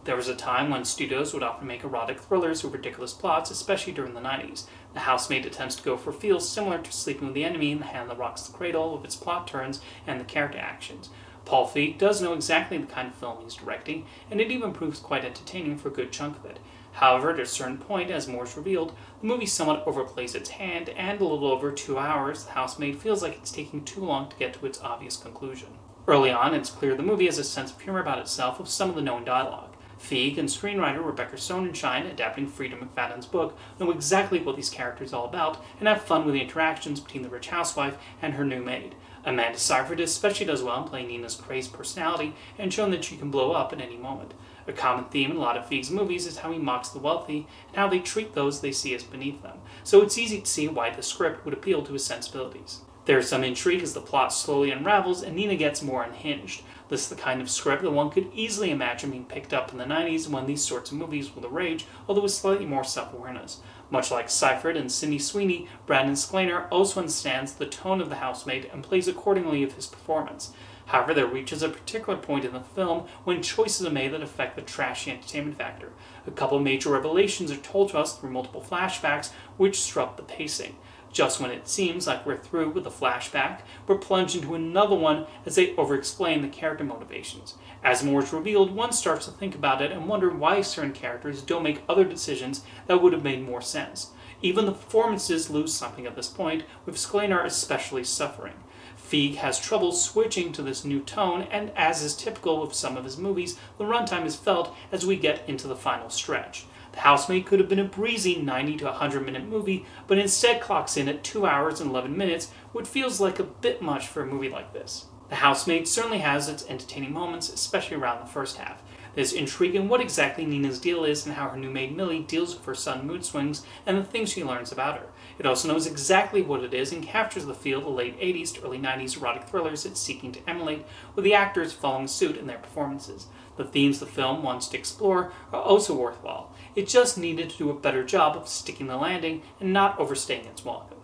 There was a time when studios would often make erotic thrillers with ridiculous plots, especially during the 90s. The Housemaid attempts to go for feels similar to Sleeping with the Enemy and The Hand That Rocks the Cradle with its plot turns and the character actions. Paul Feig does know exactly the kind of film he's directing, and it even proves quite entertaining for a good chunk of it. However, at a certain point, as more is revealed, the movie somewhat overplays its hand, and a little over 2 hours, The Housemaid feels like it's taking too long to get to its obvious conclusion. Early on, it's clear the movie has a sense of humor about itself with some of the known dialogue. Feig and screenwriter Rebecca Sonnenschein, adapting Frida McFadden's book, know exactly what these characters are all about and have fun with the interactions between the rich housewife and her new maid. Amanda Seyfried especially does well in playing Nina's crazed personality and shown that she can blow up at any moment. A common theme in a lot of Feig's movies is how he mocks the wealthy and how they treat those they see as beneath them, so it's easy to see why the script would appeal to his sensibilities. There is some intrigue as the plot slowly unravels and Nina gets more unhinged. This is the kind of script that one could easily imagine being picked up in the 90s when these sorts of movies were the rage, although with slightly more self-awareness. Much like Seyfried and Sydney Sweeney, Brandon Sklaner also understands the tone of the housemaid and plays accordingly of his performance. However, there reaches a particular point in the film when choices are made that affect the trashy entertainment factor. A couple of major revelations are told to us through multiple flashbacks, which disrupt the pacing. Just when it seems like we're through with the flashback, we're plunged into another one as they over-explain the character motivations. As more is revealed, one starts to think about it and wonder why certain characters don't make other decisions that would have made more sense. Even the performances lose something at this point, with Sklanar especially suffering. Feig has trouble switching to this new tone, and as is typical with some of his movies, the runtime is felt as we get into the final stretch. The Housemaid could have been a breezy 90 to 100 minute movie, but instead clocks in at 2 hours and 11 minutes, which feels like a bit much for a movie like this. The Housemaid certainly has its entertaining moments, especially around the first half. There's intrigue in what exactly Nina's deal is and how her new maid Millie deals with her sudden mood swings and the things she learns about her. It also knows exactly what it is and captures the feel of the late 80s to early 90s erotic thrillers it's seeking to emulate, with the actors following suit in their performances. The themes the film wants to explore are also worthwhile. It just needed to do a better job of sticking the landing and not overstaying its welcome.